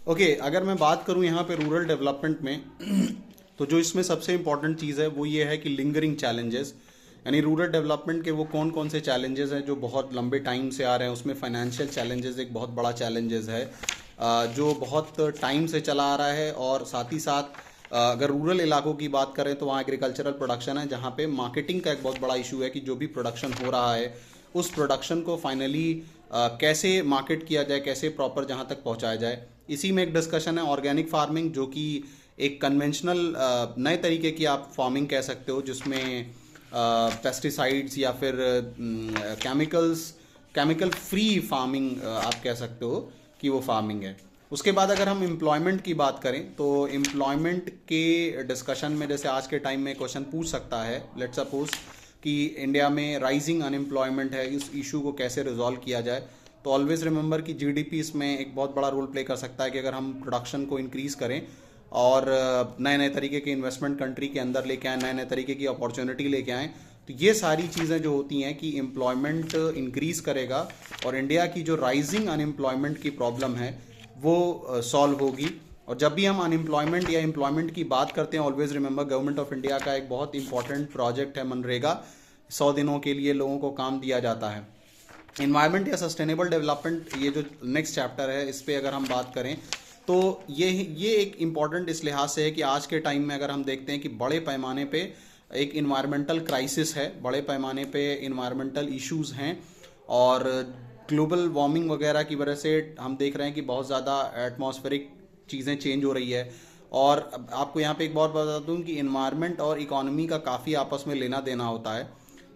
Okay, अगर मैं बात करूं यहाँ पे रूरल डेवलपमेंट में तो जो इसमें सबसे इम्पोर्टेंट चीज़ है वो ये है कि लिंगरिंग चैलेंजेस, यानी रूरल डेवलपमेंट के वो कौन कौन से चैलेंजेस हैं जो बहुत लंबे टाइम से आ रहे हैं। उसमें फाइनेंशियल चैलेंजेस एक बहुत बड़ा चैलेंजेस है, जो बहुत टाइम से चला आ रहा है। और साथ ही साथ अगर रूरल इलाकों की बात करें तो वहाँ एग्रीकल्चरल प्रोडक्शन है, जहाँ पे मार्केटिंग का एक बहुत बड़ा इशू है कि जो भी प्रोडक्शन हो रहा है उस प्रोडक्शन को फाइनली कैसे मार्केट किया जाए, कैसे प्रॉपर जहाँ तक पहुँचाया जाए। इसी में एक डिस्कशन है ऑर्गेनिक फार्मिंग, जो कि एक कन्वेंशनल नए तरीके की आप फार्मिंग कह सकते हो, जिसमें पेस्टिसाइड्स या फिर केमिकल फ्री फार्मिंग आप कह सकते हो कि वो फार्मिंग है। उसके बाद अगर हम एम्प्लॉयमेंट की बात करें तो एम्प्लॉयमेंट के डिस्कशन में जैसे आज के टाइम में क्वेश्चन पूछ सकता है, लेट्स सपोज कि इंडिया में राइजिंग अनएम्प्लॉयमेंट है, इस इशू को कैसे रिजॉल्व किया जाए। तो ऑलवेज रिमेंबर कि जीडीपी इसमें एक बहुत बड़ा रोल प्ले कर सकता है कि अगर हम प्रोडक्शन को इंक्रीज़ करें और नए नए तरीके के इन्वेस्टमेंट कंट्री के अंदर लेके आए, नए नए तरीके की अपॉर्चुनिटी लेके आएँ, तो ये सारी चीज़ें जो होती हैं कि एम्प्लॉयमेंट इंक्रीज़ करेगा और इंडिया की जो राइजिंग अनएम्प्लॉयमेंट की प्रॉब्लम है वो सॉल्व होगी। और जब भी हम अनएम्प्लॉयमेंट या एम्प्लॉयमेंट की बात करते हैं, always remember government of India का एक बहुत इंपॉर्टेंट प्रोजेक्ट है मनरेगा। 100 दिनों के लिए लोगों को काम दिया जाता है। इन्वायरमेंट या सस्टेनेबल डेवलपमेंट, ये जो नेक्स्ट चैप्टर है, इस पे अगर हम बात करें तो ये एक इम्पॉर्टेंट इस लिहाज से है कि आज के टाइम में अगर हम देखते हैं कि बड़े पैमाने पे एक इन्वायरमेंटल क्राइसिस है, बड़े पैमाने पे इन्वायरमेंटल इश्यूज हैं और ग्लोबल वार्मिंग वगैरह की वजह से हम देख रहे हैं कि बहुत ज़्यादा एटमॉस्फेरिक चीज़ें चेंज हो रही है। और आपको यहाँ पे एक बात बता दूँ कि इन्वायरमेंट और इकोनॉमी का काफ़ी आपस में लेना देना होता है।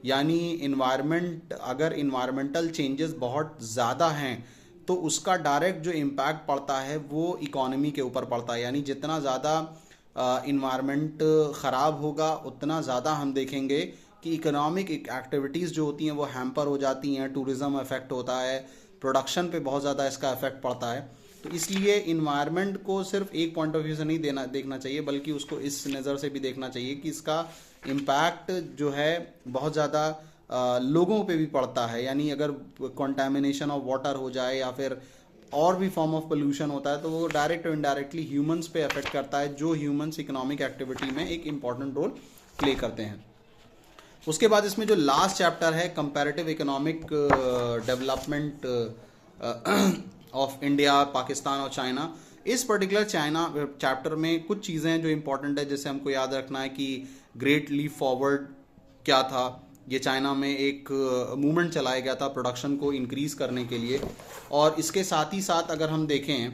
यानी इन्वायरमेंट, अगर इन्वायरमेंटल चेंजेस बहुत ज़्यादा हैं तो उसका डायरेक्ट जो इम्पैक्ट पड़ता है वो इकोनॉमी के ऊपर पड़ता है। यानी जितना ज़्यादा इन्वायरमेंट ख़राब होगा उतना ज़्यादा हम देखेंगे कि इकोनॉमिक एक्टिविटीज़ जो होती हैं वो हैम्पर हो जाती हैं, टूरिज़्म इफेक्ट होता है, प्रोडक्शन पे बहुत ज़्यादा इसका इफेक्ट पड़ता है। तो इसलिए इन्वायरमेंट को सिर्फ एक पॉइंट ऑफ व्यू से नहीं देखना चाहिए, बल्कि उसको इस नज़र से भी देखना चाहिए कि इसका इम्पैक्ट जो है बहुत ज़्यादा लोगों पे भी पड़ता है। यानी अगर कंटामिनेशन ऑफ वाटर हो जाए या फिर और भी फॉर्म ऑफ पोल्यूशन होता है तो वो डायरेक्ट और इनडायरेक्टली ह्यूमंस पे अफेक्ट करता है, जो ह्यूमंस इकोनॉमिक एक्टिविटी में एक इम्पॉर्टेंट रोल प्ले करते हैं। उसके बाद इसमें जो लास्ट चैप्टर है comparative economic development of India, Pakistan और चाइना, इस पर्टिकुलर चाइना चैप्टर में कुछ चीज़ें हैं जो इम्पोर्टेंट है, जैसे हमको याद रखना है कि ग्रेट लीप फॉरवर्ड क्या था। ये चाइना में एक मूवमेंट चलाया गया था प्रोडक्शन को इंक्रीज़ करने के लिए। और इसके साथ ही साथ अगर हम देखें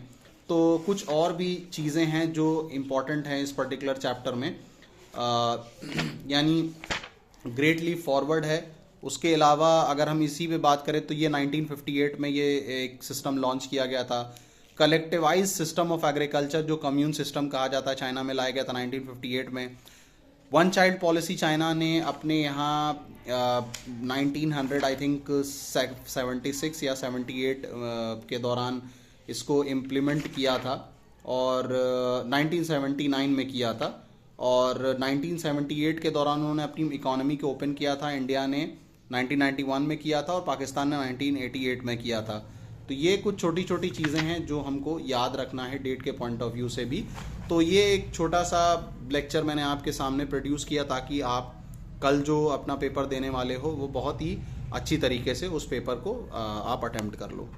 तो कुछ और भी चीज़ें हैं जो इम्पोर्टेंट हैं इस पर्टिकुलर चैप्टर में, यानी ग्रेट लीप फॉरवर्ड है। उसके अलावा अगर हम इसी पे बात करें तो ये 1958 में ये एक सिस्टम लॉन्च किया गया था, कलेक्टिवाइज सिस्टम ऑफ एग्रीकल्चर, जो कम्यून सिस्टम कहा जाता है, चाइना में लाया गया था 1958 में। वन चाइल्ड पॉलिसी चाइना ने अपने यहाँ 1900 आई थिंक 76 या 78 के दौरान इसको इम्प्लीमेंट किया था और 1979 में किया था। और 1978 के दौरान उन्होंने अपनी इकोनॉमी को ओपन किया था, इंडिया ने 1991 में किया था और पाकिस्तान ने 1988 में किया था। तो ये कुछ छोटी छोटी चीज़ें हैं जो हमको याद रखना है डेट के पॉइंट ऑफ व्यू से भी। तो ये एक छोटा सा लेक्चर मैंने आपके सामने प्रोड्यूस किया ताकि आप कल जो अपना पेपर देने वाले हो वो बहुत ही अच्छी तरीके से उस पेपर को आप अटेम्प्ट कर लो।